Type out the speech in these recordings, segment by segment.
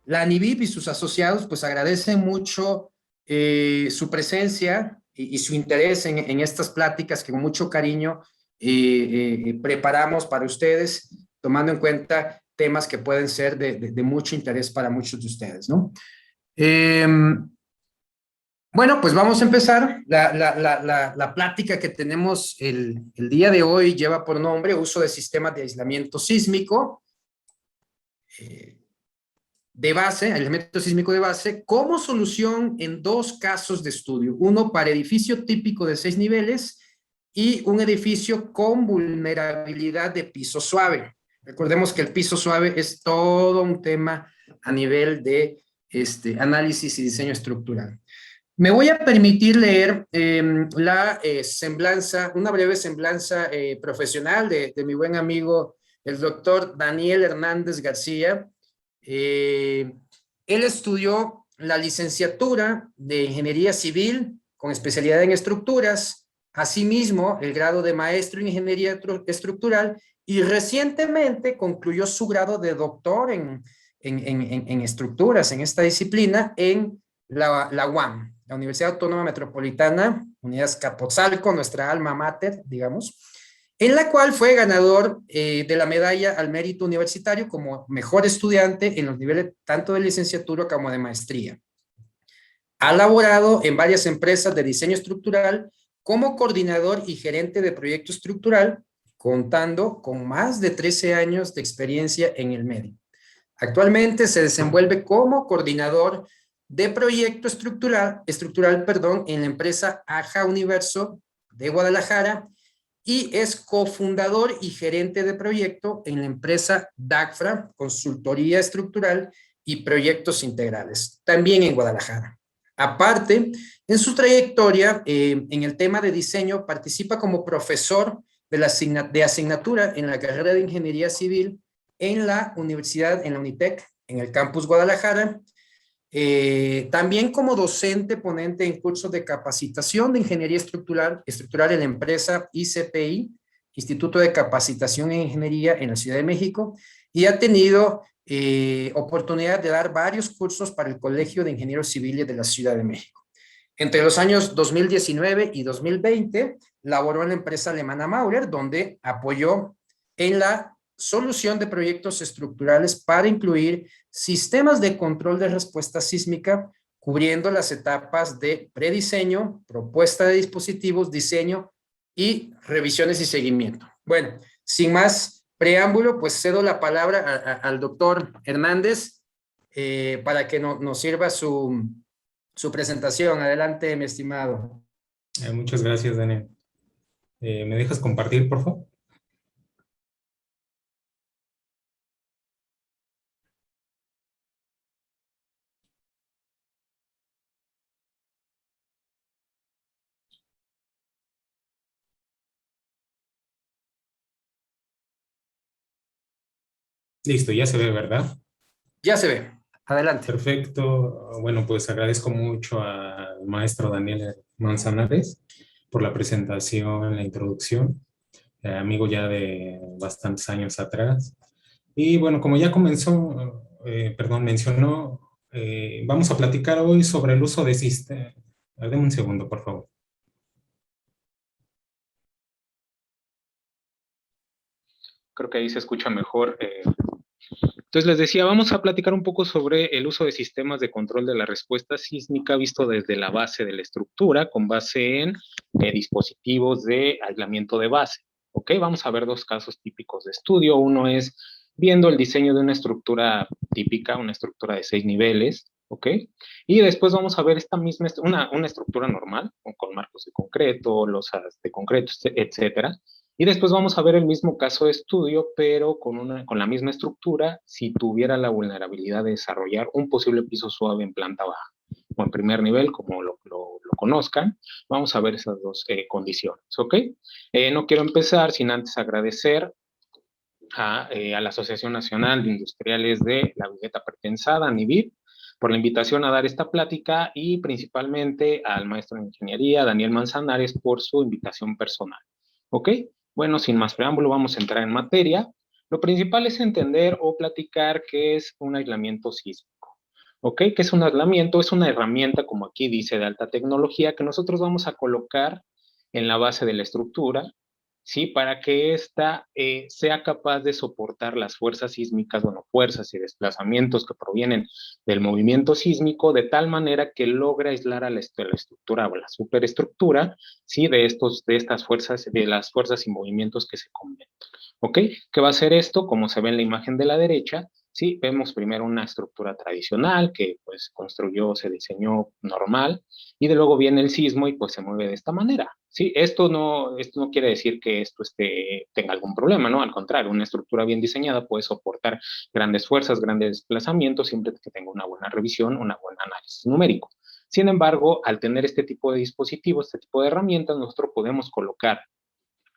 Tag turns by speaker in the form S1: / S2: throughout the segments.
S1: La ANIVIP y sus asociados pues agradecen mucho su presencia y su interés en estas pláticas que con mucho cariño preparamos para ustedes, tomando en cuenta temas que pueden ser de mucho interés para muchos de ustedes, ¿no? Eh, bueno, pues vamos a empezar. La plática que tenemos el día de hoy lleva por nombre uso de sistemas de aislamiento sísmico de base, aislamiento sísmico de base, como solución en dos casos de estudio. Uno para edificio típico de 6 niveles y un edificio con vulnerabilidad de piso suave. Recordemos que el piso suave es todo un tema a nivel de análisis y diseño estructural. Me voy a permitir leer semblanza, una breve semblanza profesional de mi buen amigo, el doctor Daniel Hernández García. Él estudió la licenciatura de Ingeniería Civil con especialidad en estructuras, asimismo el grado de maestro en Ingeniería Estructural y recientemente concluyó su grado de doctor en estructuras, en esta disciplina, en la UAM, la Universidad Autónoma Metropolitana, Unidad Azcapotzalco, nuestra alma mater, digamos, en la cual fue ganador de la medalla al mérito universitario como mejor estudiante en los niveles tanto de licenciatura como de maestría. Ha laborado en varias empresas de diseño estructural como coordinador y gerente de proyecto estructural, contando con más de 13 años de experiencia en el medio. Actualmente se desenvuelve como coordinador de proyecto estructural, en la empresa AJA Universo de Guadalajara y es cofundador y gerente de proyecto en la empresa DACFRA, Consultoría Estructural y Proyectos Integrales, también en Guadalajara. Aparte, en su trayectoria en el tema de diseño, participa como profesor de asignatura en la carrera de Ingeniería Civil en la universidad, en la UNITEC, en el campus Guadalajara. También como docente ponente en cursos de capacitación de ingeniería estructural en la empresa ICPI, Instituto de Capacitación en Ingeniería en la Ciudad de México, y ha tenido oportunidad de dar varios cursos para el Colegio de Ingenieros Civiles de la Ciudad de México. Entre los años 2019 y 2020, laboró en la empresa alemana Maurer, donde apoyó en la solución de proyectos estructurales para incluir sistemas de control de respuesta sísmica, cubriendo las etapas de prediseño, propuesta de dispositivos, diseño y revisiones y seguimiento. Bueno, sin más preámbulo, pues cedo la palabra al doctor Hernández para que nos sirva su presentación. Adelante, mi estimado.
S2: Muchas gracias, Daniel. ¿Me dejas compartir, por favor? Listo, ya se ve, ¿verdad?
S1: Ya se ve. Adelante.
S2: Perfecto. Bueno, pues agradezco mucho al maestro Daniel Manzanares por la presentación, la introducción, amigo ya de bastantes años atrás. Y bueno, como ya mencionó, vamos a platicar hoy sobre el uso de sistemas. Deme un segundo, por favor. Creo que ahí se escucha mejor. Entonces les decía, vamos a platicar un poco sobre el uso de sistemas de control de la respuesta sísmica visto desde la base de la estructura, con base en dispositivos de aislamiento de base. ¿Ok? Vamos a ver dos casos típicos de estudio. Uno es viendo el diseño de una estructura típica, una estructura de 6 niveles, ¿ok? Y después vamos a ver esta misma, una estructura normal, con marcos de concreto, losas de concreto, etcétera. Y después vamos a ver el mismo caso de estudio, pero con la misma estructura, si tuviera la vulnerabilidad de desarrollar un posible piso suave en planta baja o en primer nivel, como lo conozcan. Vamos a ver esas dos condiciones, ¿ok? No quiero empezar sin antes agradecer a la Asociación Nacional de Industriales de la Vigueta Pretensada, ANIVIP, por la invitación a dar esta plática y principalmente al maestro de ingeniería, Daniel Manzanares, por su invitación personal. ¿Ok? Bueno, sin más preámbulo, vamos a entrar en materia. Lo principal es entender o platicar qué es un aislamiento sísmico. ¿Ok? Que es un aislamiento, es una herramienta, como aquí dice, de alta tecnología que nosotros vamos a colocar en la base de la estructura, ¿sí? Para que ésta sea capaz de soportar las fuerzas sísmicas, bueno, fuerzas y desplazamientos que provienen del movimiento sísmico, de tal manera que logre aislar a la estructura o la superestructura, ¿sí? De estas fuerzas, de las fuerzas y movimientos que se combinan. ¿Ok? ¿Qué va a hacer esto? Como se ve en la imagen de la derecha, sí, vemos primero una estructura tradicional que pues construyó, se diseñó normal, y de luego viene el sismo y pues se mueve de esta manera. Sí, esto no quiere decir que esto tenga algún problema, ¿no? Al contrario, una estructura bien diseñada puede soportar grandes fuerzas, grandes desplazamientos, siempre que tenga una buena revisión, un buen análisis numérico. Sin embargo, al tener este tipo de dispositivos, este tipo de herramientas, nosotros podemos colocar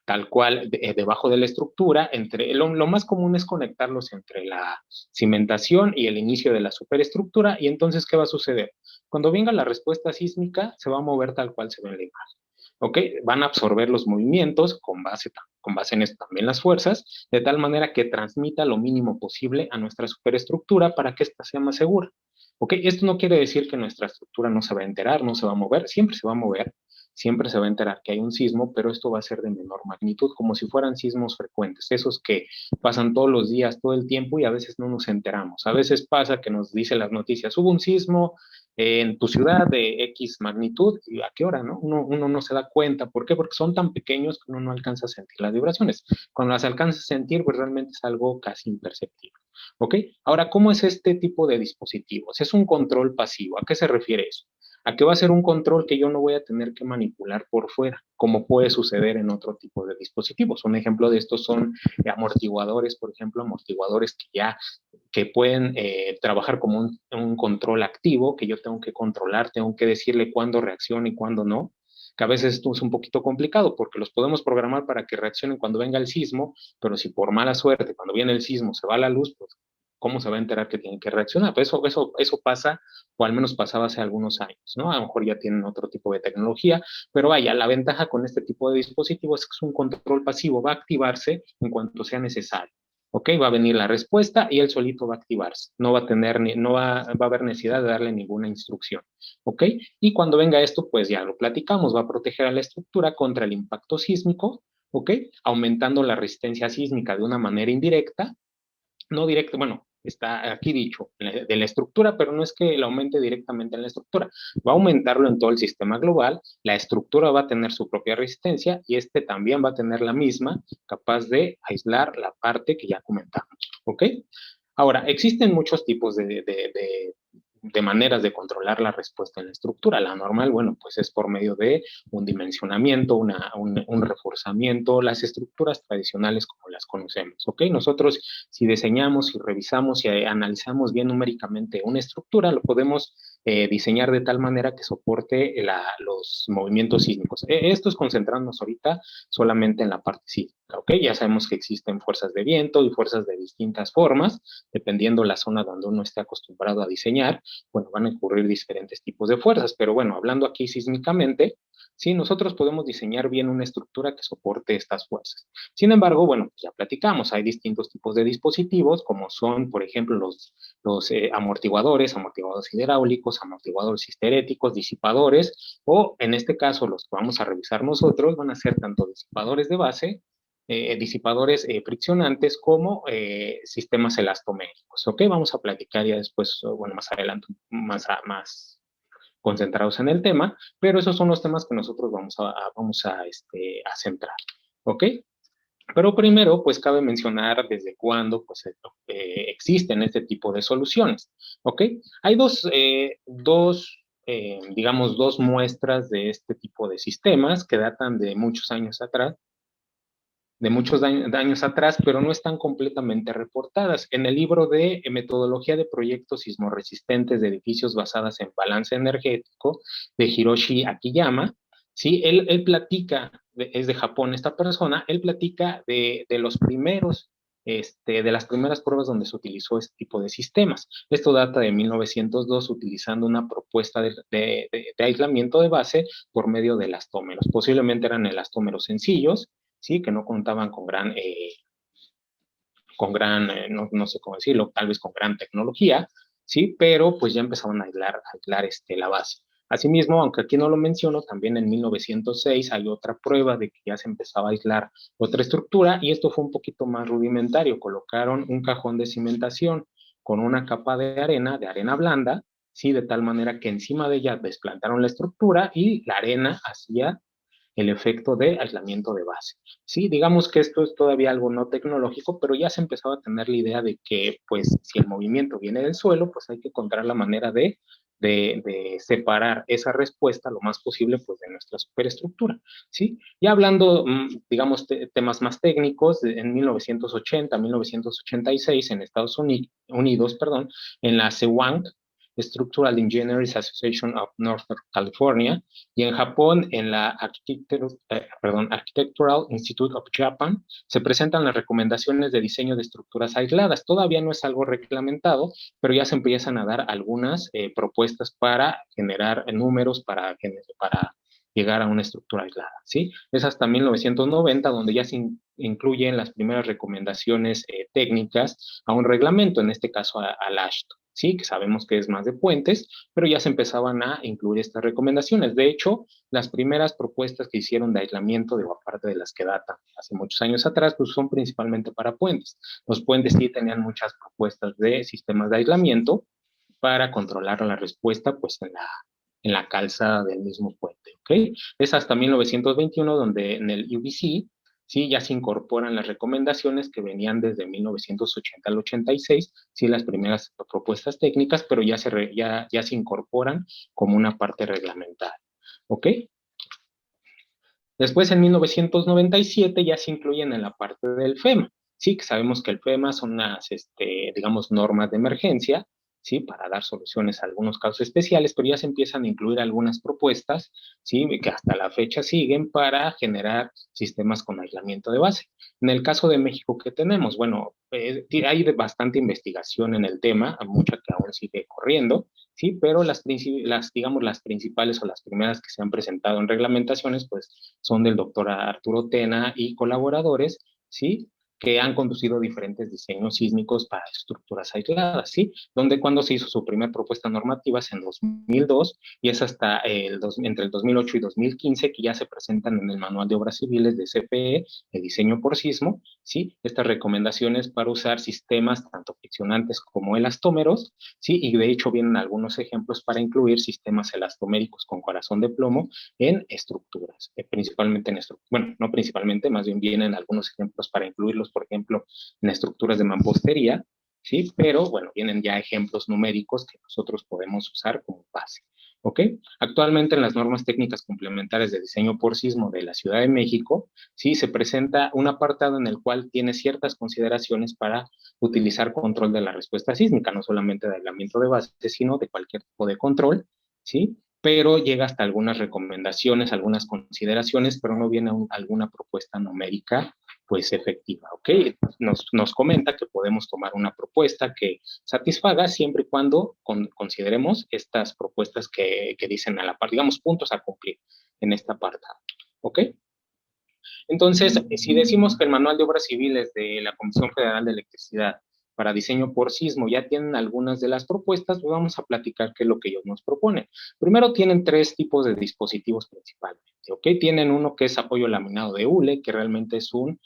S2: tal cual debajo de la estructura. Lo más común es conectarlos entre la cimentación y el inicio de la superestructura, y entonces, ¿qué va a suceder? Cuando venga la respuesta sísmica, se va a mover tal cual se ve en la imagen. ¿Ok? Van a absorber los movimientos con base en esto también las fuerzas, de tal manera que transmita lo mínimo posible a nuestra superestructura para que ésta sea más segura. ¿Ok? Esto no quiere decir que nuestra estructura no se va a enterar, no se va a mover, siempre se va a mover, siempre se va a enterar que hay un sismo, pero esto va a ser de menor magnitud, como si fueran sismos frecuentes, esos que pasan todos los días, todo el tiempo, y a veces no nos enteramos. A veces pasa que nos dicen las noticias, hubo un sismo en tu ciudad de X magnitud, y a qué hora, ¿no? Uno no se da cuenta. ¿Por qué? Porque son tan pequeños que uno no alcanza a sentir las vibraciones. Cuando las alcanza a sentir, pues realmente es algo casi imperceptible. ¿Ok? Ahora, ¿cómo es este tipo de dispositivos? Es un control pasivo. ¿A qué se refiere eso? A que va a ser un control que yo no voy a tener que manipular por fuera, como puede suceder en otro tipo de dispositivos. Un ejemplo de estos son amortiguadores, por ejemplo, amortiguadores que pueden trabajar como un control activo, que yo tengo que controlar, tengo que decirle cuándo reacciona y cuándo no, que a veces esto es un poquito complicado porque los podemos programar para que reaccionen cuando venga el sismo, pero si por mala suerte, cuando viene el sismo, se va la luz, pues ¿cómo se va a enterar que tiene que reaccionar? Pues eso pasa, o al menos pasaba hace algunos años, ¿no? A lo mejor ya tienen otro tipo de tecnología, pero vaya, la ventaja con este tipo de dispositivos es que es un control pasivo, va a activarse en cuanto sea necesario. ¿Ok? Va a venir la respuesta y él solito va a activarse. No va a tener, no va a haber necesidad de darle ninguna instrucción. ¿Ok? Y cuando venga esto, pues ya lo platicamos, va a proteger a la estructura contra el impacto sísmico, ¿ok? Aumentando la resistencia sísmica de una manera indirecta, no directo, bueno, está aquí dicho, de la estructura, pero no es que lo aumente directamente en la estructura, va a aumentarlo en todo el sistema global, la estructura va a tener su propia resistencia y este también va a tener la misma, capaz de aislar la parte que ya comentamos, ¿ok? Ahora, existen muchos tipos de maneras de controlar la respuesta en la estructura. La normal, bueno, pues es por medio de un dimensionamiento, un reforzamiento, las estructuras tradicionales como las conocemos, ¿ok? Nosotros, si diseñamos, si revisamos, si analizamos bien numéricamente una estructura, lo podemos diseñar de tal manera que soporte los movimientos sísmicos. Esto es concentrarnos ahorita solamente en la parte sísmica, ¿ok? Ya sabemos que existen fuerzas de viento y fuerzas de distintas formas, dependiendo la zona donde uno esté acostumbrado a diseñar, bueno, van a ocurrir diferentes tipos de fuerzas, pero bueno, hablando aquí sísmicamente, sí, nosotros podemos diseñar bien una estructura que soporte estas fuerzas. Sin embargo, bueno, pues ya platicamos, hay distintos tipos de dispositivos, como son, por ejemplo, los amortiguadores hidráulicos, amortiguadores histeréticos, disipadores, o en este caso los que vamos a revisar nosotros van a ser tanto disipadores de base, disipadores friccionantes como sistemas elastoméricos. ¿Ok? Vamos a platicar ya después, bueno, más adelante, más concentrados en el tema, pero esos son los temas que nosotros a centrar. ¿Ok? Pero primero, pues cabe mencionar desde cuándo pues, existen este tipo de soluciones. ¿Ok? Hay digamos, dos muestras de este tipo de sistemas que datan de muchos años atrás, años atrás, pero no están completamente reportadas. En el libro de Metodología de Proyectos Sismorresistentes de Edificios basadas en balance energético de Hiroshi Akiyama, ¿sí? Él platica, es de Japón esta persona, él platica de los primeros de las primeras pruebas donde se utilizó este tipo de sistemas. Esto data de 1902 utilizando una propuesta de aislamiento de base por medio de elastómeros. Posiblemente eran elastómeros sencillos, ¿sí? Que no contaban con gran no sé cómo decirlo, tal vez con gran tecnología, ¿sí? Pero pues ya empezaban a aislar la base. Asimismo, aunque aquí no lo menciono, también en 1906 hay otra prueba de que ya se empezaba a aislar otra estructura, y esto fue un poquito más rudimentario. Colocaron un cajón de cimentación con una capa de arena blanda, ¿sí? De tal manera que encima de ella desplantaron la estructura y la arena hacía el efecto de aislamiento de base. Sí, digamos que esto es todavía algo no tecnológico, pero ya se empezaba a tener la idea de que, pues, si el movimiento viene del suelo, pues hay que encontrar la manera de separar esa respuesta lo más posible, pues, de nuestra superestructura, ¿sí? Ya hablando, digamos, temas más técnicos, en 1980, 1986, en Estados Unidos, perdón, en la SEWANG, Structural Engineers Association of Northern California, y en Japón, en la Architectural Institute of Japan, se presentan las recomendaciones de diseño de estructuras aisladas. Todavía no es algo reglamentado, pero ya se empiezan a dar algunas propuestas para generar números, para llegar a una estructura aislada, ¿sí? Es hasta 1990 donde ya se incluyen las primeras recomendaciones técnicas a un reglamento, en este caso al AASHTO, ¿sí? Que sabemos que es más de puentes, pero ya se empezaban a incluir estas recomendaciones. De hecho, las primeras propuestas que hicieron de aislamiento, digo, aparte de las que datan hace muchos años atrás, pues son principalmente para puentes. Los puentes sí tenían muchas propuestas de sistemas de aislamiento para controlar la respuesta, pues, en la calzada del mismo puente, ¿ok? Es hasta 1921 donde en el UBC, sí, ya se incorporan las recomendaciones que venían desde 1980 al 86, sí, las primeras propuestas técnicas, pero ya se incorporan como una parte reglamentaria, ¿ok? Después, en 1997, ya se incluyen en la parte del FEMA. Sí, que sabemos que el FEMA son unas, digamos, normas de emergencia, sí, para dar soluciones a algunos casos especiales, pero ya se empiezan a incluir algunas propuestas, sí, que hasta la fecha siguen para generar sistemas con aislamiento de base. En el caso de México, ¿qué tenemos? Bueno, hay bastante investigación en el tema, mucha que aún sigue corriendo, sí, pero digamos, las principales o las primeras que se han presentado en reglamentaciones, pues son del doctor Arturo Tena y colaboradores, ¿sí? Que han conducido diferentes diseños sísmicos para estructuras aisladas, ¿sí? Donde cuando se hizo su primera propuesta normativa es en 2002 y es hasta entre el 2008 y 2015 que ya se presentan en el Manual de Obras Civiles de CPE, de diseño por sismo, ¿sí? Estas recomendaciones para usar sistemas tanto friccionantes como elastómeros, ¿sí? Y de hecho vienen algunos ejemplos para incluir sistemas elastoméricos con corazón de plomo en estructuras, principalmente en estructuras, bueno, no principalmente, más bien vienen algunos ejemplos para incluirlos, por ejemplo, en estructuras de mampostería, ¿sí? Pero bueno, vienen ya ejemplos numéricos que nosotros podemos usar como base, ¿ok? Actualmente en las normas técnicas complementarias de diseño por sismo de la Ciudad de México, ¿sí? Se presenta un apartado en el cual tiene ciertas consideraciones para utilizar control de la respuesta sísmica, no solamente de aislamiento de base, sino de cualquier tipo de control, ¿sí? Pero llega hasta algunas recomendaciones, algunas consideraciones, pero no viene alguna propuesta numérica, pues, efectiva, ¿ok? Nos comenta que podemos tomar una propuesta que satisfaga siempre y cuando consideremos estas propuestas que dicen a la par, digamos, puntos a cumplir en esta parte, ¿ok? Entonces, si decimos que el Manual de Obras Civiles de la Comisión Federal de Electricidad para diseño por sismo ya tienen algunas de las propuestas, pues vamos a platicar qué es lo que ellos nos proponen. Primero tienen tres tipos de dispositivos principalmente, ¿ok? Tienen uno que es apoyo laminado de hule, que realmente es un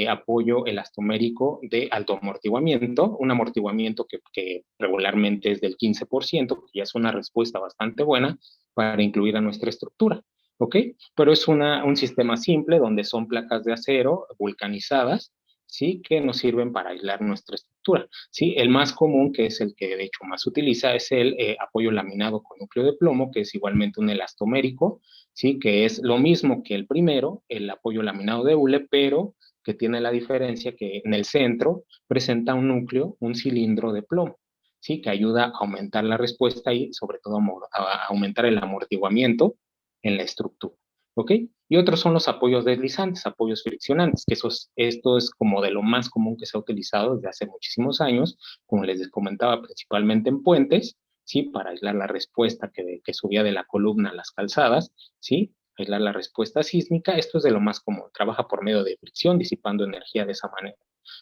S2: apoyo elastomérico de alto amortiguamiento, un amortiguamiento que regularmente es del 15%, que ya es una respuesta bastante buena para incluir a nuestra estructura, ¿ok? Pero es un sistema simple donde son placas de acero vulcanizadas, ¿sí? Que nos sirven para aislar nuestra estructura, ¿sí? El más común, que es el que de hecho más se utiliza, es el apoyo laminado con núcleo de plomo, que es igualmente un elastomérico, ¿sí? Que es lo mismo que el primero, el apoyo laminado de hule, pero que tiene la diferencia que en el centro presenta un núcleo, un cilindro de plomo, ¿sí? Que ayuda a aumentar la respuesta y sobre todo a aumentar el amortiguamiento en la estructura, ¿ok? Y otros son los apoyos deslizantes, apoyos friccionantes, que esto es como de lo más común que se ha utilizado desde hace muchísimos años, como les comentaba, principalmente en puentes, ¿sí? Para aislar la respuesta que subía de la columna a las calzadas, ¿sí? Aislar la respuesta sísmica, esto es de lo más común, trabaja por medio de fricción, disipando energía de esa manera,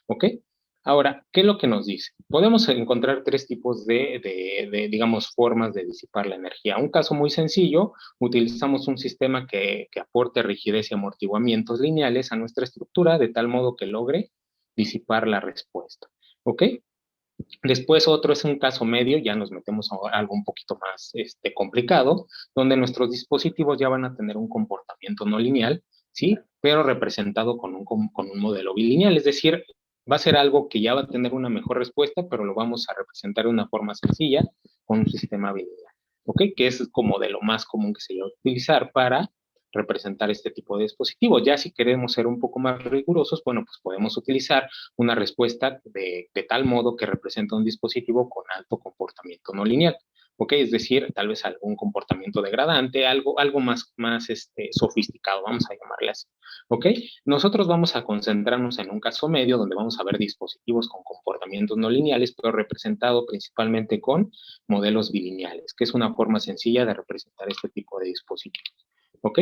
S2: ¿ok? Ahora, ¿qué es lo que nos dice? Podemos encontrar tres tipos digamos, formas de disipar la energía. Un caso muy sencillo, utilizamos un sistema que aporte rigidez y amortiguamientos lineales a nuestra estructura de tal modo que logre disipar la respuesta. ¿Ok? Después otro es un caso medio, ya nos metemos a algo un poquito más complicado, donde nuestros dispositivos ya van a tener un comportamiento no lineal, ¿sí? Pero representado con un modelo bilineal, es decir, va a ser algo que ya va a tener una mejor respuesta, pero lo vamos a representar de una forma sencilla con un sistema bilineal, ¿ok? Que es como de lo más común que se va a utilizar para representar este tipo de dispositivos. Ya si queremos ser un poco más rigurosos, bueno, pues podemos utilizar una respuesta de tal modo que representa un dispositivo con alto comportamiento no lineal. ¿Ok? Es decir, tal vez algún comportamiento degradante, algo más sofisticado, vamos a llamarle así. ¿Ok? Nosotros vamos a concentrarnos en un caso medio donde vamos a ver dispositivos con comportamientos no lineales, pero representado principalmente con modelos bilineales, que es una forma sencilla de representar este tipo de dispositivos. ¿Ok?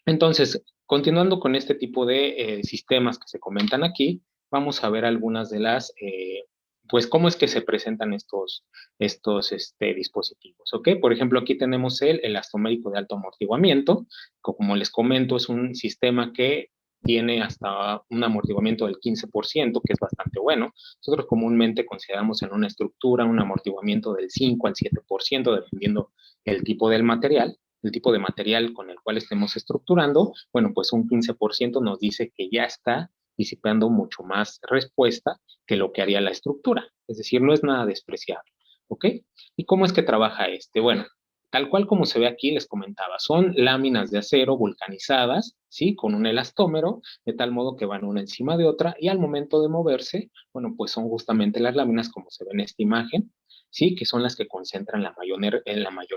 S2: Entonces, continuando con este tipo de sistemas que se comentan aquí, vamos a ver algunas de pues, cómo es que se presentan estos dispositivos, ¿ok? Por ejemplo, aquí tenemos el elastomérico de alto amortiguamiento. Como les comento, es un sistema que tiene hasta un amortiguamiento del 15%, que es bastante bueno. Nosotros comúnmente consideramos en una estructura un amortiguamiento del 5 al 7%, dependiendo el tipo del material, el tipo de material con el cual estemos estructurando. Bueno, pues un 15% nos dice que ya está disipando mucho más respuesta que lo que haría la estructura. Es decir, no es nada despreciable. ¿Ok? ¿Y cómo es que trabaja este? Bueno, tal cual como se ve aquí, les comentaba, son láminas de acero vulcanizadas, ¿sí? Con un elastómero, de tal modo que van una encima de otra, y al momento de moverse, bueno, pues son justamente las láminas como se ve en esta imagen, ¿sí? Que son las que concentran la mayor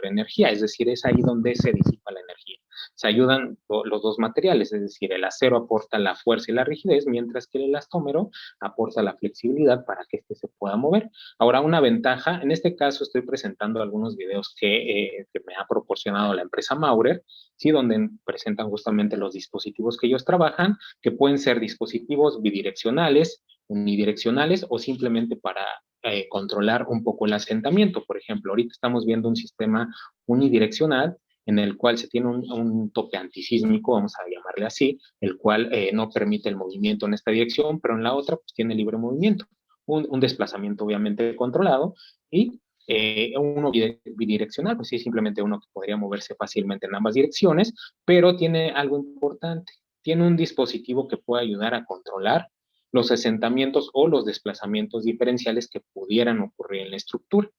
S2: energía, es decir, es ahí donde se disipa la energía. Se ayudan los dos materiales, es decir, el acero aporta la fuerza y la rigidez, mientras que el elastómero aporta la flexibilidad para que éste se pueda mover. Ahora, una ventaja, en este caso estoy presentando algunos videos que me ha proporcionado la empresa Maurer, ¿sí? Donde presentan justamente los dispositivos que ellos trabajan, que pueden ser dispositivos bidireccionales, unidireccionales o simplemente para controlar un poco el asentamiento. Por ejemplo, ahorita estamos viendo un sistema unidireccional en el cual se tiene un tope antisísmico, vamos a llamarle así, el cual no permite el movimiento en esta dirección, pero en la otra pues tiene libre movimiento. Un desplazamiento obviamente controlado y uno bidireccional, pues sí, simplemente uno que podría moverse fácilmente en ambas direcciones, pero tiene algo importante, tiene un dispositivo que puede ayudar a controlar los asentamientos o los desplazamientos diferenciales que pudieran ocurrir en la estructura.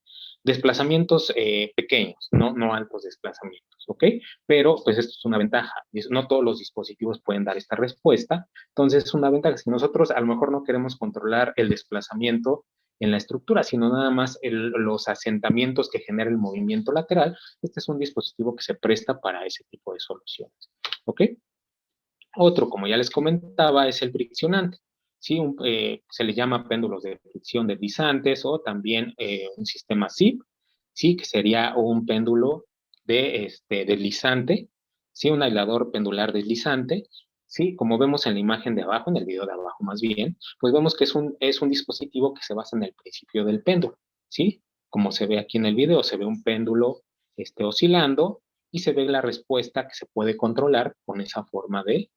S2: Desplazamientos pequeños, no altos desplazamientos, ¿ok? Pero pues esto es una ventaja. No todos los dispositivos pueden dar esta respuesta. Entonces es una ventaja. Si nosotros a lo mejor no queremos controlar el desplazamiento en la estructura, sino nada más los asentamientos que genera el movimiento lateral, este es un dispositivo que se presta para ese tipo de soluciones, ¿ok? Otro, como ya les comentaba, es el friccionante. ¿Sí? Se le llama péndulos de fricción deslizantes o también un sistema SIP, ¿sí? Que sería un péndulo deslizante, ¿sí? Un aislador pendular deslizante. ¿Sí? Como vemos en la imagen de abajo, en el video de abajo más bien, pues vemos que es un dispositivo que se basa en el principio del péndulo. ¿Sí? Como se ve aquí en el video, se ve un péndulo oscilando y se ve la respuesta que se puede controlar con esa forma de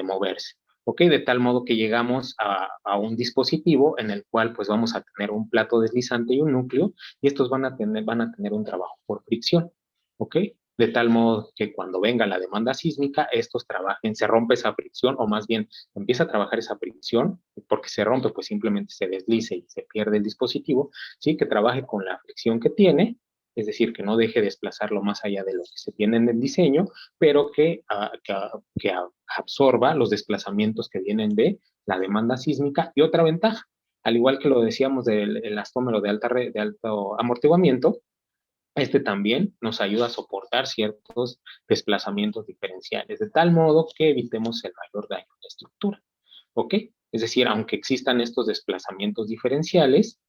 S2: moverse. ¿Ok? De tal modo que llegamos a un dispositivo en el cual pues vamos a tener un plato deslizante y un núcleo y estos van a tener un trabajo por fricción. ¿Ok? De tal modo que cuando venga la demanda sísmica, estos trabajen, se rompe esa fricción o más bien empieza a trabajar esa fricción, porque se rompe, pues simplemente se deslice y se pierde el dispositivo, ¿sí? Que trabaje con la fricción que tiene, es decir, que no deje desplazarlo más allá de lo que se tiene en el diseño, pero que absorba los desplazamientos que vienen de la demanda sísmica. Y otra ventaja, al igual que lo decíamos del elastómero de alto amortiguamiento, este también nos ayuda a soportar ciertos desplazamientos diferenciales, de tal modo que evitemos el mayor daño a la estructura. ¿Ok? Es decir, aunque existan estos desplazamientos diferenciales,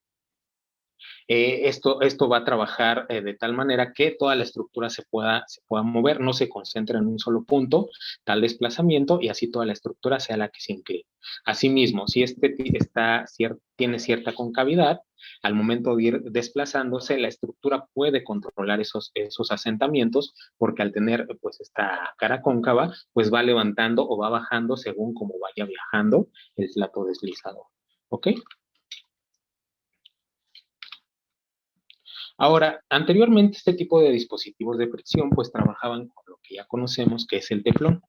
S2: Esto va a trabajar de tal manera que toda la estructura se pueda mover, no se concentre en un solo punto, tal desplazamiento, y así toda la estructura sea la que se incline. Asimismo, si tiene cierta concavidad, al momento de ir desplazándose, la estructura puede controlar esos asentamientos, porque al tener pues esta cara cóncava, pues va levantando o va bajando según como vaya viajando el plato deslizador. ¿Ok? Ahora, anteriormente este tipo de dispositivos de fricción pues trabajaban con lo que ya conocemos, que es el teflón,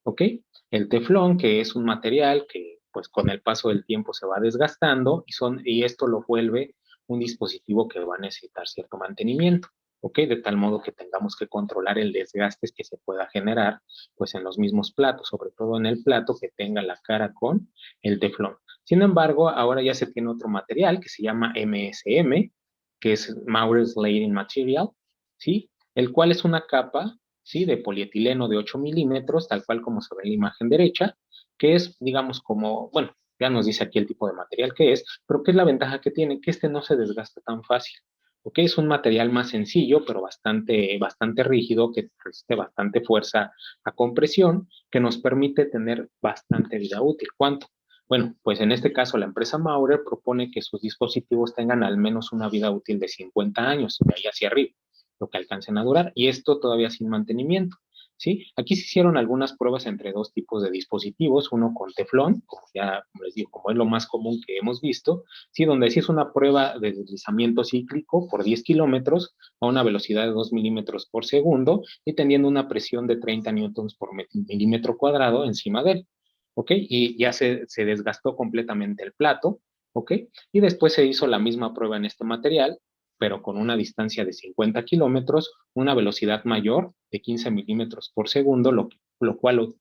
S2: ¿ok? El teflón, que es un material que pues con el paso del tiempo se va desgastando, y esto lo vuelve un dispositivo que va a necesitar cierto mantenimiento, ¿ok? De tal modo que tengamos que controlar el desgaste que se pueda generar pues en los mismos platos, sobre todo en el plato que tenga la cara con el teflón. Sin embargo, ahora ya se tiene otro material que se llama MSM, que es Maurer Slating Material, ¿sí? El cual es una capa, ¿sí? De polietileno de 8 milímetros, tal cual como se ve en la imagen derecha, que es, digamos, como, bueno, ya nos dice aquí el tipo de material que es, pero ¿qué es la ventaja que tiene? Que este no se desgasta tan fácil. ¿Ok? Es un material más sencillo, pero bastante rígido, que resiste bastante fuerza a compresión, que nos permite tener bastante vida útil. ¿Cuánto? Bueno, pues en este caso la empresa Maurer propone que sus dispositivos tengan al menos una vida útil de 50 años, de ahí hacia arriba, lo que alcancen a durar, y esto todavía sin mantenimiento. ¿Sí? Aquí se hicieron algunas pruebas entre dos tipos de dispositivos, uno con teflón, como ya como les digo, como es lo más común que hemos visto, ¿sí? Donde sí es una prueba de deslizamiento cíclico por 10 kilómetros a una velocidad de 2 milímetros por segundo y teniendo una presión de 30 newtons por milímetro cuadrado encima de él. ¿Ok? Y ya se desgastó completamente el plato, ¿ok? Y después se hizo la misma prueba en este material, pero con una distancia de 50 kilómetros, una velocidad mayor de 15 milímetros por segundo, lo cual,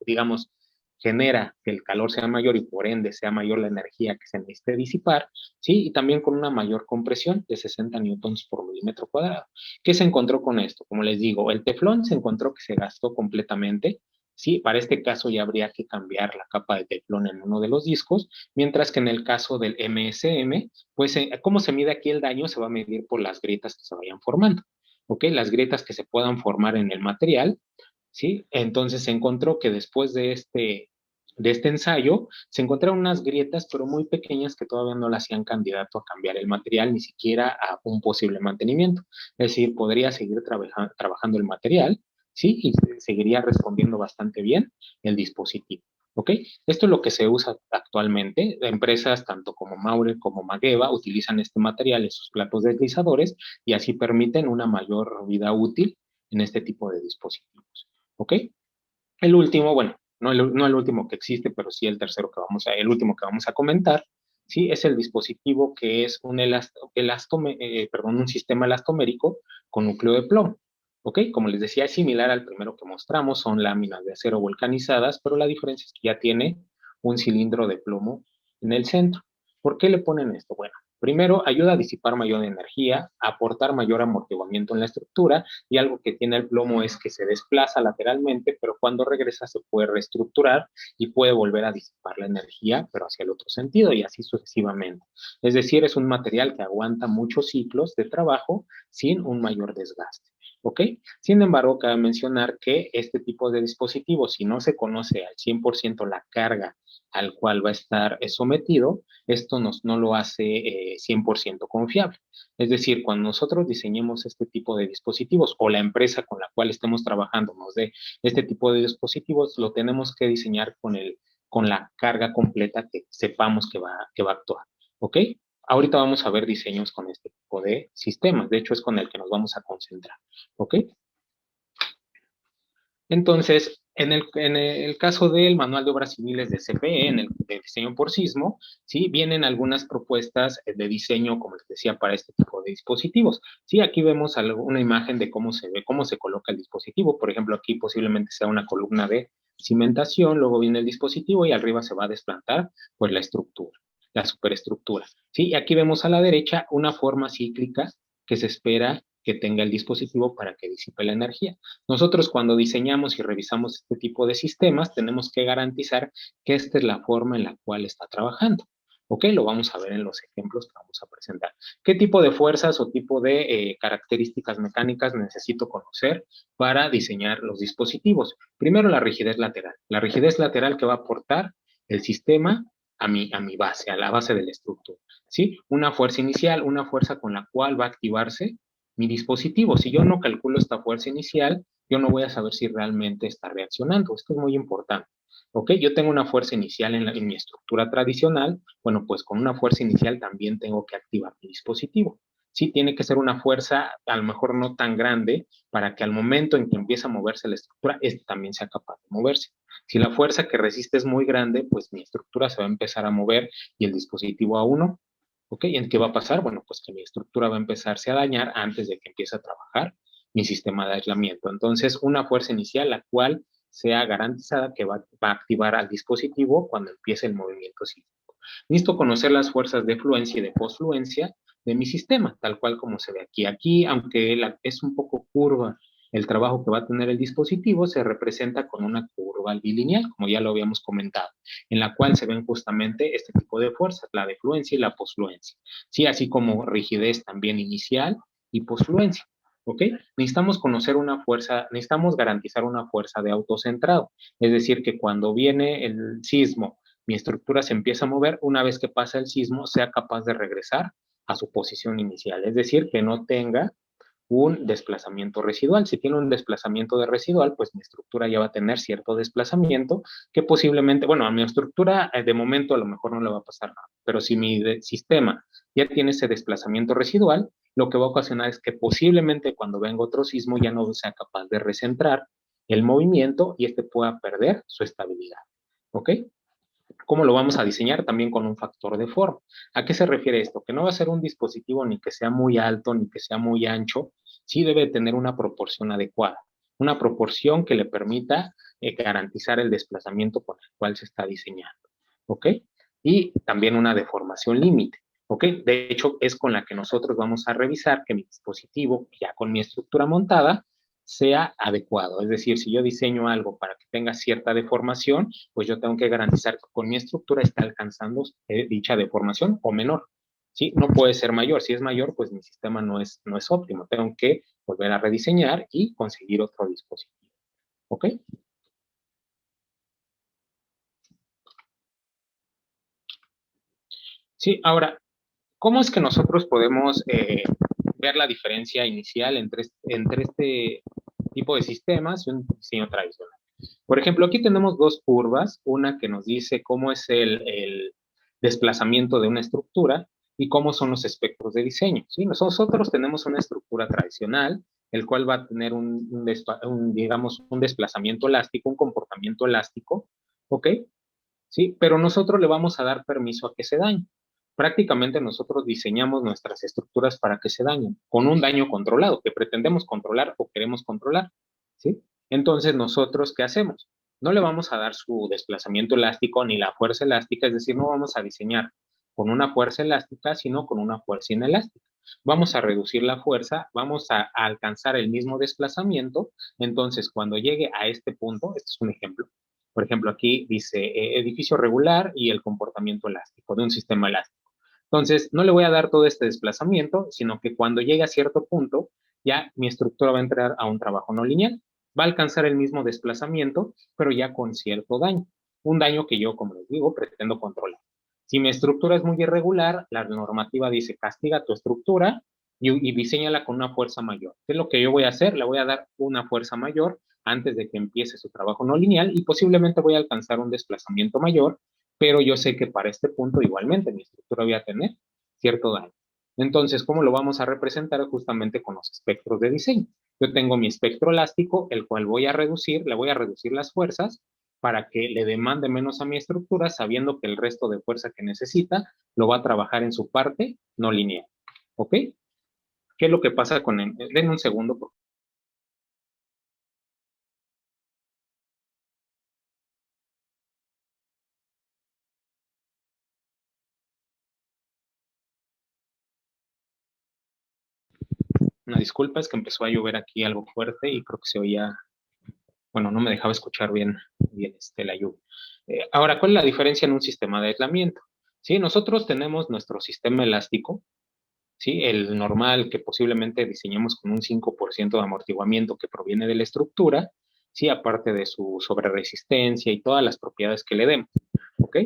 S2: digamos, genera que el calor sea mayor y por ende sea mayor la energía que se necesite disipar, ¿sí? Y también con una mayor compresión de 60 newtons por milímetro cuadrado. ¿Qué se encontró con esto? Como les digo, el teflón se encontró que se gastó completamente. Sí, para este caso ya habría que cambiar la capa de teflón en uno de los discos, mientras que en el caso del MSM, pues cómo se mide aquí el daño se va a medir por las grietas que se vayan formando, ¿ok? Las grietas que se puedan formar en el material, ¿sí? Entonces se encontró que después de este ensayo, se encontraron unas grietas, pero muy pequeñas, que todavía no le hacían candidato a cambiar el material, ni siquiera a un posible mantenimiento. Es decir, podría seguir trabajando el material, ¿sí? Y seguiría respondiendo bastante bien el dispositivo. ¿Ok? Esto es lo que se usa actualmente. Empresas tanto como Maurer como Mageva utilizan este material en sus platos deslizadores y así permiten una mayor vida útil en este tipo de dispositivos. ¿Ok? El último, bueno, no el último que existe, pero sí el último que vamos a comentar, ¿sí? Es el dispositivo que es un sistema elastomérico con núcleo de plomo. ¿Ok? Como les decía, es similar al primero que mostramos, son láminas de acero vulcanizadas, pero la diferencia es que ya tiene un cilindro de plomo en el centro. ¿Por qué le ponen esto? Bueno, primero, ayuda a disipar mayor energía, a aportar mayor amortiguamiento en la estructura, y algo que tiene el plomo es que se desplaza lateralmente, pero cuando regresa se puede reestructurar y puede volver a disipar la energía, pero hacia el otro sentido, y así sucesivamente. Es decir, es un material que aguanta muchos ciclos de trabajo sin un mayor desgaste. ¿Ok? Sin embargo, cabe mencionar que este tipo de dispositivos, si no se conoce al 100% la carga al cual va a estar sometido, esto no lo hace 100% confiable. Es decir, cuando nosotros diseñemos este tipo de dispositivos o la empresa con la cual estemos trabajando nos dé este tipo de dispositivos, lo tenemos que diseñar con la carga completa que sepamos que va a actuar. ¿Ok? Ahorita vamos a ver diseños con este tipo de sistemas. De hecho, es con el que nos vamos a concentrar. ¿Ok? Entonces, en el caso del Manual de Obras Civiles de CFE, en el de diseño por sismo, ¿sí? Vienen algunas propuestas de diseño, como les decía, para este tipo de dispositivos. Sí, aquí vemos una imagen de cómo se ve, cómo se coloca el dispositivo. Por ejemplo, aquí posiblemente sea una columna de cimentación, luego viene el dispositivo y arriba se va a desplantar pues la estructura, la superestructura. Sí, y aquí vemos a la derecha una forma cíclica que se espera que tenga el dispositivo para que disipe la energía. Nosotros cuando diseñamos y revisamos este tipo de sistemas tenemos que garantizar que esta es la forma en la cual está trabajando. ¿Ok? Lo vamos a ver en los ejemplos que vamos a presentar. ¿Qué tipo de fuerzas o tipo de características mecánicas necesito conocer para diseñar los dispositivos? Primero, la rigidez lateral. La rigidez lateral que va a aportar el sistema a mi base, a la base de la estructura. ¿Sí? Una fuerza inicial, una fuerza con la cual va a activarse mi dispositivo. Si yo no calculo esta fuerza inicial, yo no voy a saber si realmente está reaccionando. Esto es muy importante. ¿Ok? Yo tengo una fuerza inicial en mi estructura tradicional. Bueno, pues con una fuerza inicial también tengo que activar mi dispositivo. Sí, tiene que ser una fuerza a lo mejor no tan grande para que al momento en que empiece a moverse la estructura, este también sea capaz de moverse. Si la fuerza que resiste es muy grande, pues mi estructura se va a empezar a mover y el dispositivo aún no. ¿Ok? ¿Y en qué va a pasar? Bueno, pues que mi estructura va a empezarse a dañar antes de que empiece a trabajar mi sistema de aislamiento. Entonces, una fuerza inicial, la cual sea garantizada que va a activar al dispositivo cuando empiece el movimiento sísmico. Necesito conocer las fuerzas de fluencia y de posfluencia de mi sistema, tal cual como se ve aquí. Aquí, aunque es un poco curva el trabajo que va a tener el dispositivo, se representa con una curva bilineal, como ya lo habíamos comentado, en la cual se ven justamente este tipo de fuerzas, la de fluencia y la posfluencia. Sí, así como rigidez también inicial y posfluencia. ¿Ok? Necesitamos conocer una fuerza, necesitamos garantizar una fuerza de autocentrado. Es decir, que cuando viene el sismo, mi estructura se empieza a mover, una vez que pasa el sismo, sea capaz de regresar a su posición inicial. Es decir, que no tenga un desplazamiento residual. Si tiene un desplazamiento de residual, pues mi estructura ya va a tener cierto desplazamiento que posiblemente, bueno, a mi estructura de momento a lo mejor no le va a pasar nada, pero si mi sistema ya tiene ese desplazamiento residual, lo que va a ocasionar es que posiblemente cuando venga otro sismo ya no sea capaz de recentrar el movimiento y este pueda perder su estabilidad. ¿Ok? ¿Cómo lo vamos a diseñar? También con un factor de forma. ¿A qué se refiere esto? Que no va a ser un dispositivo ni que sea muy alto ni que sea muy ancho, sí debe tener una proporción adecuada, una proporción que le permita garantizar el desplazamiento con el cual se está diseñando. ¿Ok? Y también una deformación límite. ¿Ok? De hecho, es con la que nosotros vamos a revisar que mi dispositivo, ya con mi estructura montada, sea adecuado. Es decir, si yo diseño algo para que tenga cierta deformación, pues yo tengo que garantizar que con mi estructura está alcanzando dicha deformación o menor. ¿Sí? No puede ser mayor. Si es mayor, pues mi sistema no es óptimo. Tengo que volver a rediseñar y conseguir otro dispositivo. ¿Ok? Sí, ahora, ¿cómo es que nosotros podemos ver la diferencia inicial entre este tipo de sistemas y un diseño tradicional? Por ejemplo, aquí tenemos dos curvas, una que nos dice cómo es el desplazamiento de una estructura y cómo son los espectros de diseño. ¿Sí? Nosotros tenemos una estructura tradicional, el cual va a tener digamos, un desplazamiento elástico, un comportamiento elástico, ¿ok? ¿Sí? Pero nosotros le vamos a dar permiso a que se dañe. Prácticamente nosotros diseñamos nuestras estructuras para que se dañen, con un daño controlado, que pretendemos controlar o queremos controlar, ¿sí? Entonces, ¿nosotros qué hacemos? No le vamos a dar su desplazamiento elástico ni la fuerza elástica, es decir, no vamos a diseñar con una fuerza elástica, sino con una fuerza inelástica. Vamos a reducir la fuerza, vamos a alcanzar el mismo desplazamiento, entonces cuando llegue a este punto, este es un ejemplo, por ejemplo, aquí dice edificio regular y el comportamiento elástico de un sistema elástico. Entonces, no le voy a dar todo este desplazamiento, sino que cuando llegue a cierto punto, ya mi estructura va a entrar a un trabajo no lineal. Va a alcanzar el mismo desplazamiento, pero ya con cierto daño. Un daño que yo, como les digo, pretendo controlar. Si mi estructura es muy irregular, la normativa dice castiga tu estructura y diseñala con una fuerza mayor. ¿Qué es lo que yo voy a hacer? Le voy a dar una fuerza mayor antes de que empiece su trabajo no lineal y posiblemente voy a alcanzar un desplazamiento mayor, pero yo sé que para este punto igualmente mi estructura va a tener cierto daño. Entonces, ¿cómo lo vamos a representar? Justamente con los espectros de diseño. Yo tengo mi espectro elástico, el cual voy a reducir, le voy a reducir las fuerzas para que le demande menos a mi estructura, sabiendo que el resto de fuerza que necesita lo va a trabajar en su parte no lineal. ¿Ok? ¿Qué es lo que pasa con el? Den un segundo, por favor. Una disculpa, es que empezó a llover aquí algo fuerte y creo que se oía, bueno, no me dejaba escuchar bien la lluvia. Ahora, ¿cuál es la diferencia en un sistema de aislamiento? ¿sí? Nosotros tenemos nuestro sistema elástico, ¿sí? El normal que posiblemente diseñemos con un 5% de amortiguamiento que proviene de la estructura, ¿sí? Aparte de su sobreresistencia y todas las propiedades que le demos, ¿ok?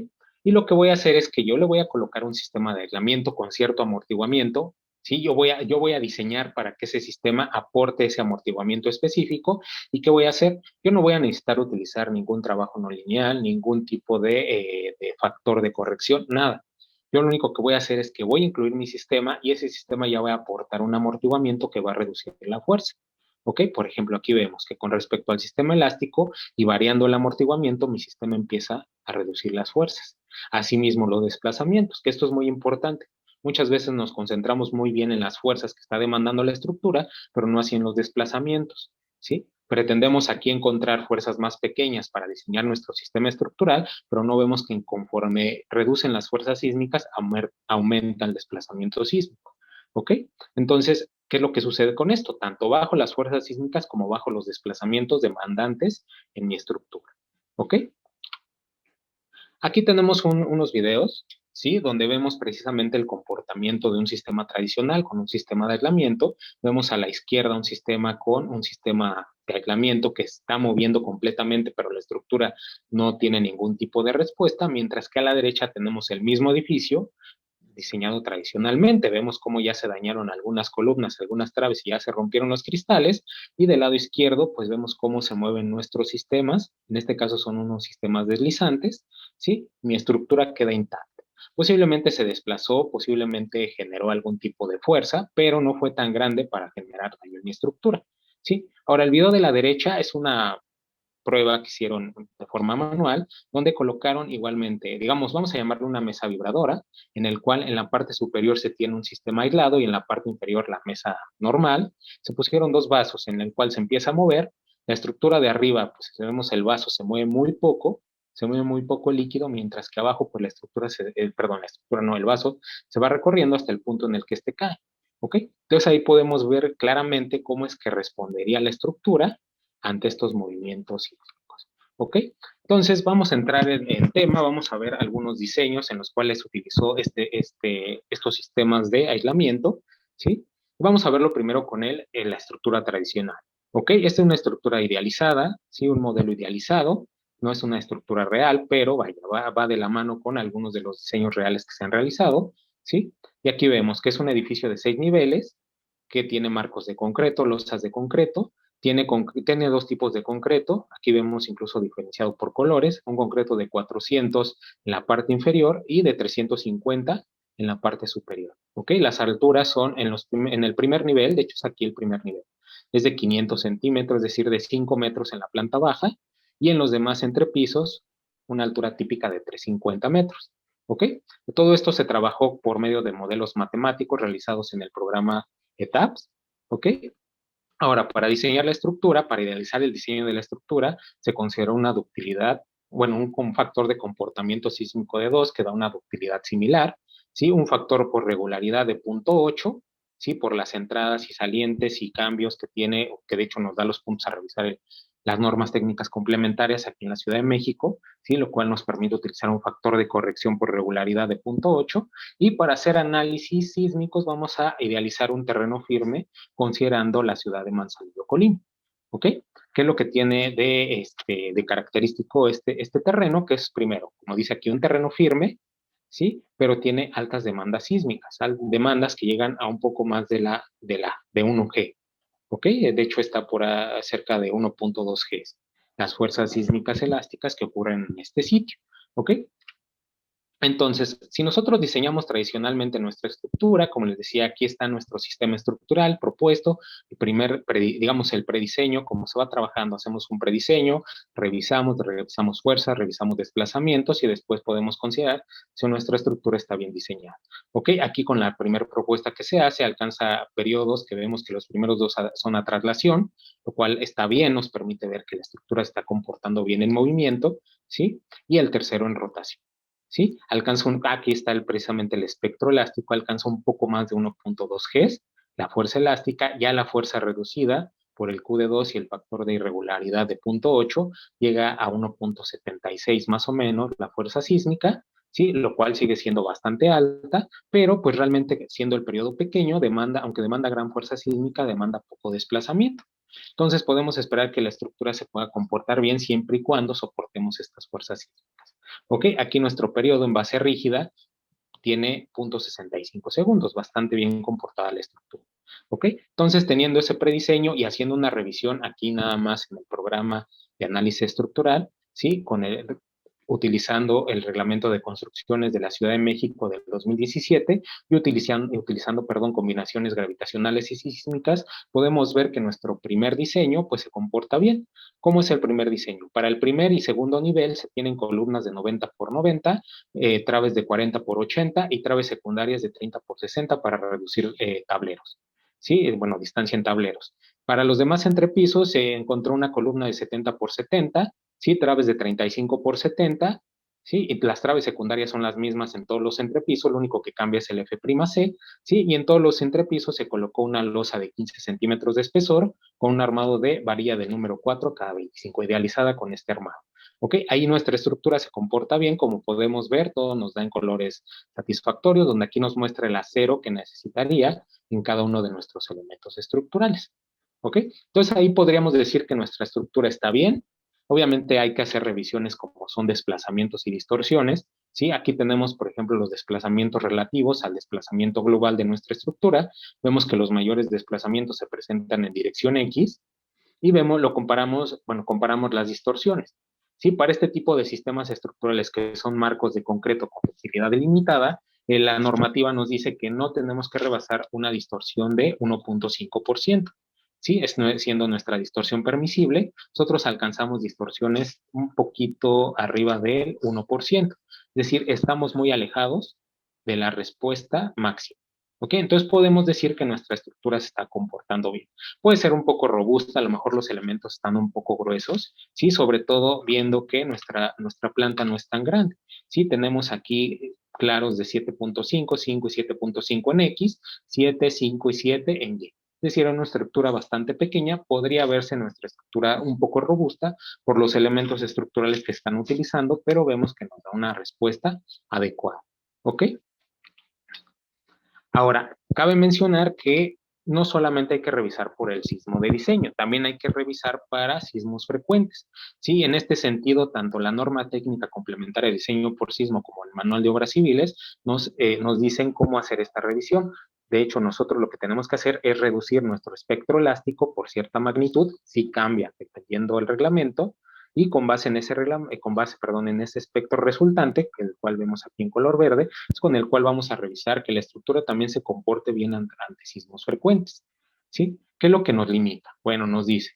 S2: Y lo que voy a hacer es que yo le voy a colocar un sistema de aislamiento con cierto amortiguamiento, ¿sí? Yo voy a diseñar para que ese sistema aporte ese amortiguamiento específico. ¿Y qué voy a hacer? Yo no voy a necesitar utilizar ningún trabajo no lineal, ningún tipo de factor de corrección, nada. Yo lo único que voy a hacer es que voy a incluir mi sistema y ese sistema ya va a aportar un amortiguamiento que va a reducir la fuerza. ¿Ok? Por ejemplo, aquí vemos que con respecto al sistema elástico y variando el amortiguamiento, mi sistema empieza a reducir las fuerzas. Asimismo, los desplazamientos, que esto es muy importante. Muchas veces nos concentramos muy bien en las fuerzas que está demandando la estructura, pero no así en los desplazamientos, ¿sí? Pretendemos aquí encontrar fuerzas más pequeñas para diseñar nuestro sistema estructural, pero no vemos que conforme reducen las fuerzas sísmicas, aumenta el desplazamiento sísmico. ¿Ok? Entonces, ¿qué es lo que sucede con esto? Tanto bajo las fuerzas sísmicas como bajo los desplazamientos demandantes en mi estructura. ¿Ok? Aquí tenemos unos videos, ¿sí? Donde vemos precisamente el comportamiento de un sistema tradicional con un sistema de aislamiento. Vemos a la izquierda un sistema con un sistema de aislamiento que está moviendo completamente, pero la estructura no tiene ningún tipo de respuesta, mientras que a la derecha tenemos el mismo edificio diseñado tradicionalmente. Vemos cómo ya se dañaron algunas columnas, algunas traves y ya se rompieron los cristales. Y del lado izquierdo, pues vemos cómo se mueven nuestros sistemas. En este caso son unos sistemas deslizantes, ¿sí? Mi estructura queda intacta. Posiblemente se desplazó, posiblemente generó algún tipo de fuerza, pero no fue tan grande para generar daño en mi estructura, ¿sí? Ahora, el video de la derecha es una prueba que hicieron de forma manual, donde colocaron igualmente, digamos, vamos a llamarle una mesa vibradora, en el cual en la parte superior se tiene un sistema aislado y en la parte inferior la mesa normal. Se pusieron dos vasos en el cual se empieza a mover. La estructura de arriba, pues si vemos el vaso se mueve muy poco, se mueve muy poco el líquido, mientras que abajo, pues la estructura, perdón, la estructura no, el vaso se va recorriendo hasta el punto en el que este cae. ¿Ok? Entonces ahí podemos ver claramente cómo es que respondería la estructura ante estos movimientos sísmicos. ¿Ok? Entonces vamos a entrar en tema, vamos a ver algunos diseños en los cuales utilizó estos sistemas de aislamiento, ¿sí? Vamos a verlo primero con él en la estructura tradicional. ¿Ok? Esta es una estructura idealizada, ¿sí? Un modelo idealizado, no es una estructura real, pero vaya, va de la mano con algunos de los diseños reales que se han realizado, ¿sí? Y aquí vemos que es un edificio de 6 niveles, que tiene marcos de concreto, losas de concreto, tiene dos tipos de concreto, aquí vemos incluso diferenciado por colores, un concreto de 400 en la parte inferior y de 350 en la parte superior. ¿Ok? Las alturas son en el primer nivel, de hecho es aquí el primer nivel, es de 500 centímetros, es decir, de 5 metros en la planta baja, y en los demás entrepisos, una altura típica de 350 metros. ¿Ok? Todo esto se trabajó por medio de modelos matemáticos realizados en el programa ETAPS. ¿Ok? Ahora, para diseñar la estructura, para idealizar el diseño de la estructura, se considera una ductilidad, bueno, un factor de comportamiento sísmico de 2 que da una ductilidad similar, ¿sí? Un factor por regularidad de 0.8, ¿sí? Por las entradas y salientes y cambios que tiene, que de hecho nos da los puntos a revisar las normas técnicas complementarias aquí en la Ciudad de México, ¿sí? Lo cual nos permite utilizar un factor de corrección por regularidad de 0.8, y para hacer análisis sísmicos vamos a idealizar un terreno firme considerando la ciudad de Manzanillo, Colima. ¿Ok? ¿Qué es lo que tiene de característico este terreno? Que es, primero, como dice aquí, un terreno firme, ¿sí? Pero tiene altas demandas sísmicas, demandas que llegan a un poco más de 1 G. ¿Ok? De hecho, está por cerca de 1.2 G. Las fuerzas sísmicas elásticas que ocurren en este sitio. ¿Ok? Entonces, si nosotros diseñamos tradicionalmente nuestra estructura, como les decía, aquí está nuestro sistema estructural propuesto, digamos el prediseño, como se va trabajando, hacemos un prediseño, revisamos fuerzas, revisamos desplazamientos y después podemos considerar si nuestra estructura está bien diseñada. Ok, aquí con la primera propuesta que se hace, alcanza periodos que vemos que los primeros dos son a traslación, lo cual está bien, nos permite ver que la estructura está comportando bien en movimiento, ¿sí? Y el tercero en rotación. ¿Sí? Aquí está precisamente el espectro elástico, alcanza un poco más de 1.2 Gs, la fuerza elástica, ya la fuerza reducida por el Q de 2 y el factor de irregularidad de 0.8 llega a 1.76 más o menos la fuerza sísmica, ¿sí? Lo cual sigue siendo bastante alta, pero pues realmente siendo el periodo pequeño, aunque demanda gran fuerza sísmica, demanda poco desplazamiento. Entonces podemos esperar que la estructura se pueda comportar bien siempre y cuando soportemos estas fuerzas sísmicas. ¿Ok? Aquí nuestro periodo en base rígida tiene 0.65 segundos, bastante bien comportada la estructura. ¿Ok? Entonces, teniendo ese prediseño y haciendo una revisión aquí nada más en el programa de análisis estructural, ¿sí? Utilizando el reglamento de construcciones de la Ciudad de México del 2017 y utilizando combinaciones gravitacionales y sísmicas, podemos ver que nuestro primer diseño pues se comporta bien. ¿Cómo es el primer diseño? Para el primer y segundo nivel se tienen columnas de 90 por 90, traves de 40 por 80 y traves secundarias de 30 por 60 para reducir tableros. ¿Sí? Bueno, distancia en tableros. Para los demás entrepisos se encontró una columna de 70 por 70, ¿sí? Traves de 35 por 70, ¿sí? Y las traves secundarias son las mismas en todos los entrepisos, lo único que cambia es el F'C, ¿sí? Y en todos los entrepisos se colocó una losa de 15 centímetros de espesor con un armado de varilla del número 4 cada 25, idealizada con este armado. ¿Ok? Ahí nuestra estructura se comporta bien, como podemos ver, todo nos da en colores satisfactorios, donde aquí nos muestra el acero que necesitaría en cada uno de nuestros elementos estructurales. ¿Ok? Entonces ahí podríamos decir que nuestra estructura está bien. Obviamente hay que hacer revisiones como son desplazamientos y distorsiones, ¿sí? Aquí tenemos, por ejemplo, los desplazamientos relativos al desplazamiento global de nuestra estructura. Vemos que los mayores desplazamientos se presentan en dirección X y comparamos las distorsiones. Sí, para este tipo de sistemas estructurales que son marcos de concreto con flexibilidad delimitada, la normativa nos dice que no tenemos que rebasar una distorsión de 1.5%. Sí, siendo nuestra distorsión permisible, nosotros alcanzamos distorsiones un poquito arriba del 1%. Es decir, estamos muy alejados de la respuesta máxima. ¿Ok? Entonces podemos decir que nuestra estructura se está comportando bien. Puede ser un poco robusta, a lo mejor los elementos están un poco gruesos, ¿sí? Sobre todo viendo que nuestra planta no es tan grande, ¿sí? Tenemos aquí claros de 7.5, 5 y 7.5 en X, 7, 5 y 7 en Y. Es decir, una estructura bastante pequeña, podría verse nuestra estructura un poco robusta por los elementos estructurales que están utilizando, pero vemos que nos da una respuesta adecuada. ¿Ok? Ahora, cabe mencionar que no solamente hay que revisar por el sismo de diseño, también hay que revisar para sismos frecuentes. Sí, en este sentido, tanto la norma técnica complementaria de diseño por sismo como el manual de obras civiles nos dicen cómo hacer esta revisión. De hecho, nosotros lo que tenemos que hacer es reducir nuestro espectro elástico por cierta magnitud, si cambia dependiendo del reglamento, y con base en en ese espectro resultante, el cual vemos aquí en color verde, es con el cual vamos a revisar que la estructura también se comporte bien ante sismos frecuentes. ¿Sí? ¿Qué es lo que nos limita? Bueno, nos dice,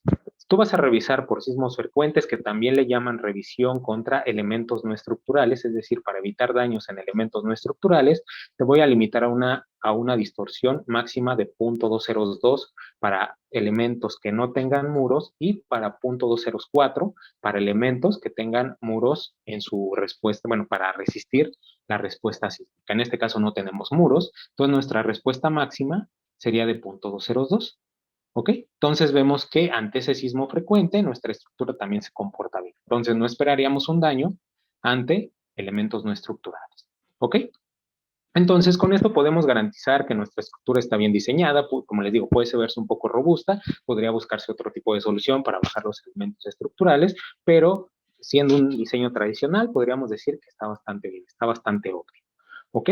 S2: tú vas a revisar por sismos frecuentes, que también le llaman revisión contra elementos no estructurales, es decir, para evitar daños en elementos no estructurales, te voy a limitar a una distorsión máxima de 0.202 para elementos que no tengan muros y para 0.204 para elementos que tengan muros en su respuesta, bueno, para resistir la respuesta sísmica. En este caso no tenemos muros, entonces nuestra respuesta máxima sería de 0.202. ¿Ok? Entonces vemos que ante ese sismo frecuente nuestra estructura también se comporta bien. Entonces no esperaríamos un daño ante elementos no estructurales. ¿Ok? Entonces, con esto podemos garantizar que nuestra estructura está bien diseñada, como les digo, puede verse un poco robusta, podría buscarse otro tipo de solución para bajar los elementos estructurales, pero siendo un diseño tradicional, podríamos decir que está bastante bien, está bastante óptimo. ¿Ok?